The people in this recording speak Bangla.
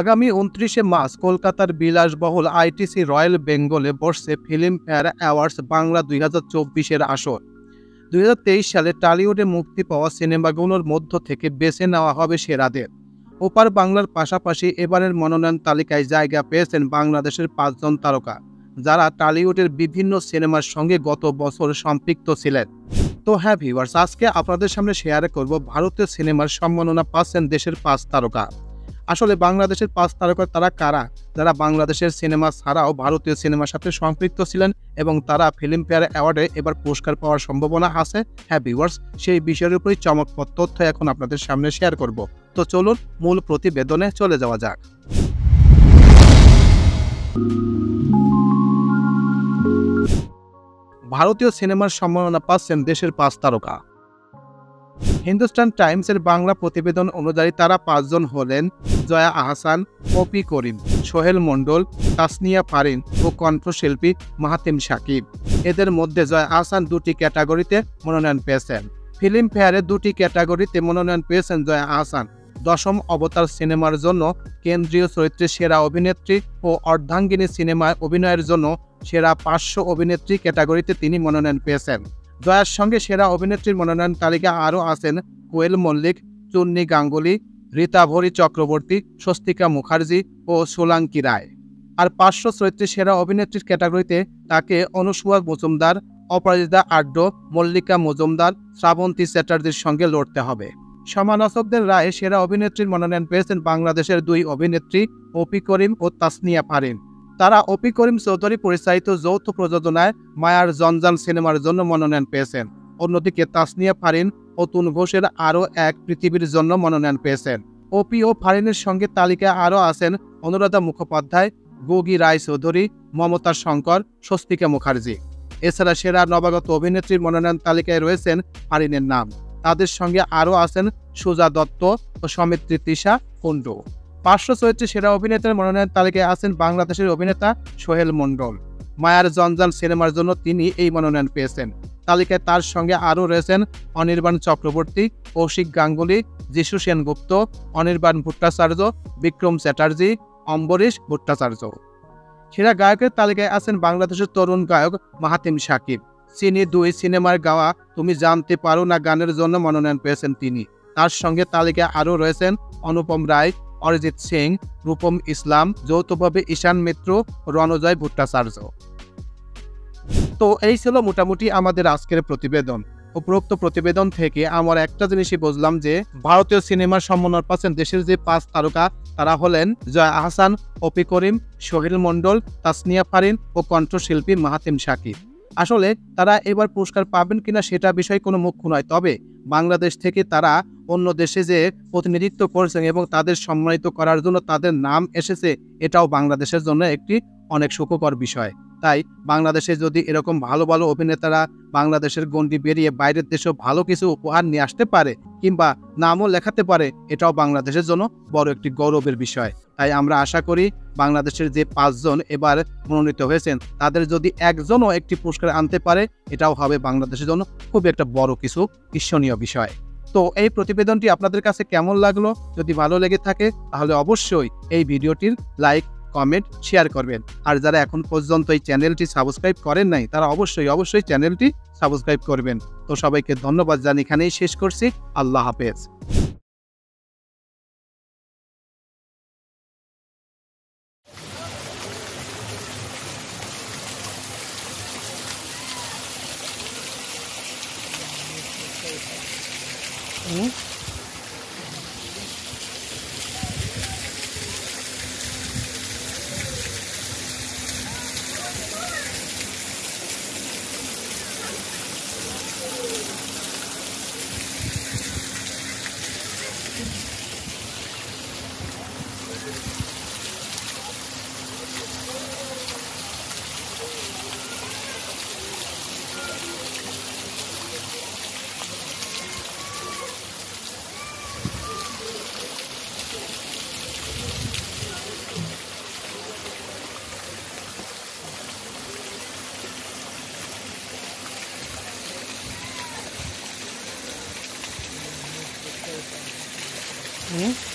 আগামী ২৯শে মার্চ কলকাতার বিলাসবহুল আইটিসি রয়্যাল বেঙ্গলে বসছে ফিল্মফেয়ার অ্যাওয়ার্ডস বাংলা ২০২৪-এর আসর। ২০২৩ সালে টলিউডে মুক্তি পাওয়া সিনেমাগুলোর মধ্য থেকে বেছে নেওয়া হবে সেরাদের। ওপার বাংলার পাশাপাশি এবারের মনোনয়ন তালিকায় জায়গা পেয়েছেন বাংলাদেশের ৫ জন তারকা, যারা টলিউডের বিভিন্ন সিনেমার সঙ্গে গত বছর সম্পৃক্ত ছিলেন। তো হ্যাঁ ভিউয়ার্স, আজকে আপনাদের সামনে শেয়ার করব ভারতীয় সিনেমার সম্মাননা পাচ্ছেন দেশের ৫ তারকা। আসলে বাংলাদেশের ৫ তারকা তারা কারা, যারা বাংলাদেশের সিনেমা ছাড়াও ভারতীয় সিনেমার সাথে সম্পৃক্ত ছিলেন এবং তারা ফিল্মফেয়ার অ্যাওয়ার্ডে এবার পুরস্কার পাওয়ার সম্ভাবনা আছে। হ্যাঁ ভিউয়ার্স, সেই বিষয়ের উপরই চমকপ্রদ তথ্য এখন আপনাদের সামনে শেয়ার করব। তো চলুন মূল প্রতিবেদনে চলে যাওয়া যাক। ভারতীয় সিনেমার সম্মাননা পাচ্ছেন দেশের ৫ তারকা। হিন্দুস্তান টাইমসের বাংলা প্রতিবেদন অনুযায়ী তারা ৫ জন হলেন জয়া আহসান, অপি করিম, সোহেল মণ্ডল, তাসনিয়া ফারিন ও কণ্ঠশিল্পী মাহাতিম শাকিব। এদের মধ্যে জয়া আহসান ২টি ক্যাটাগরিতে মনোনয়ন পেয়েছেন। ফিল্মফেয়ারে ২টি ক্যাটাগরিতে মনোনয়ন পেয়েছেন জয়া আহসান। ১০ম অবতার সিনেমার জন্য কেন্দ্রীয় চরিত্রে সেরা অভিনেত্রী ও অর্ধাঙ্গিনী সিনেমায় অভিনয়ের জন্য সেরা ৫০০ অভিনেত্রী ক্যাটাগরিতে তিনি মনোনয়ন পেয়েছেন। জয়ার সঙ্গে সেরা অভিনেত্রীর মনোনয়ন তালিকা আরও আছেন কোয়েল মল্লিক, চুন্নি গাঙ্গুলি, রীতাভরি চক্রবর্তী, স্বস্তিকা মুখার্জি ও সোলাঙ্কি রায়। আর ৫০০ চরিত্রে সেরা অভিনেত্রীর ক্যাটাগরিতে তাকে অনুসুয়া মজুমদার, অপরাজিতা আড্ড, মল্লিকা মজুমদার, শ্রাবন্তী চ্যাটার্জির সঙ্গে লড়তে হবে। সমালোচকদের রায়ে সেরা অভিনেত্রীর মনোনয়ন পেয়েছেন বাংলাদেশের ২ অভিনেত্রী অপি করিম ও তাসনিয়া ফারিন। তারা অপি করিম চৌধুরী পরিচালিত যৌথ প্রযোজনায় মায়ার জঞ্জাল সিনেমার জন্য মনোনয়ন পেয়েছেন। অন্যদিকে তাসনিয়া ফারিন অতুল ঘোষের আরও এক পৃথিবীর জন্য মনোনয়ন পেয়েছেন। অপি ও ফারিনের সঙ্গে তালিকায় আরও আছেন অনুরাধা মুখোপাধ্যায়, গুগি রায় চৌধুরী, মমতা শঙ্কর, স্বস্তিকা মুখার্জি। এছাড়া সেরা নবাগত অভিনেত্রীর মনোনয়ন তালিকায় রয়েছেন ফারিনের নাম। তাদের সঙ্গে আরও আছেন সুজা দত্ত ও সমিত্রী তৃষা কুণ্ডু। ৫০০ চরিত্রে সেরা অভিনেতার মনোনয়ন তালিকায় আছেন বাংলাদেশের অভিনেতা সোহেল মণ্ডল। মায়ার জঞ্জাল সিনেমার জন্য তিনি এই মনোনয়ন পেয়েছেন। তালিকায় তার সঙ্গে আরও রয়েছেন অনির্বাণ চক্রবর্তী, কৌশিক গাঙ্গুলি, যিশু সেনগুপ্ত, অনির্বাণ ভট্টাচার্য, বিক্রম চ্যাটার্জি, অম্বরীশ ভট্টাচার্য। সেরা গায়কের তালিকায় আছেন বাংলাদেশের তরুণ গায়ক মাহাতিম শাকিব। চিনি ২ সিনেমার গাওয়া তুমি জানতে পারো না গানের জন্য মনোনয়ন পেয়েছেন তিনি। তার সঙ্গে তালিকায় আরও রয়েছেন অনুপম রায়, অরিজিৎ সিং, রূপম ইসলাম, যৌথভাবে ঈশান মিত্র, রণজয় ভট্টাচার্য। তো এই ছিল মোটামুটি আমাদের আজকের প্রতিবেদন। উপরোক্ত প্রতিবেদন থেকে আমার একটা জিনিসই বুঝলাম যে ভারতীয় সিনেমার সম্মাননা পাচ্ছেন দেশের যে ৫ তারকা, তারা হলেন জয়া আহসান, অপি করিম, সোহেল মণ্ডল, তাসনিয়া ফারিন ও কণ্ঠশিল্পী মাহাতিম শাকিব। আসলে তারা এবার পুরস্কার পাবেন কিনা সেটা বিষয় কোনো মুখ্য নয়, তবে বাংলাদেশ থেকে তারা অন্য দেশে যে প্রতিনিধিত্ব করেছেন এবং তাদের সম্মানিত করার জন্য তাদের নাম এসেছে, এটাও বাংলাদেশের জন্য একটি অনেক সুখকর বিষয়। তাই বাংলাদেশে যদি এরকম ভালো ভালো অভিনেতারা বাংলাদেশের গণ্ডি বেরিয়ে বাইরের দেশেও ভালো কিছু উপহার নিয়ে আসতে পারে কিংবা নামও লেখাতে পারে, এটাও বাংলাদেশের জন্য বড় একটি গৌরবের বিষয়। তাই আমরা আশা করি বাংলাদেশের যে ৫ জন এবার মনোনীত হয়েছেন, তাদের যদি একজনও একটি পুরস্কার আনতে পারে, এটাও হবে বাংলাদেশের জন্য খুব একটা বড় কিছু ঈর্ষণীয় বিষয়। তো এই প্রতিবেদনটি আপনাদের কাছে কেমন লাগলো? যদি ভালো লেগে থাকে তাহলে অবশ্যই এই ভিডিওটির লাইক, কমেন্ট, শেয়ার করবেন। আর যারা এখন পর্যন্ত এই চ্যানেলটি সাবস্ক্রাইব করেন নাই, তারা অবশ্যই চ্যানেলটি সাবস্ক্রাইব করবেন। তো সবাইকে ধন্যবাদ জানিয়ে এখানেই শেষ করছি। আল্লাহ হাফেজ। Hmm?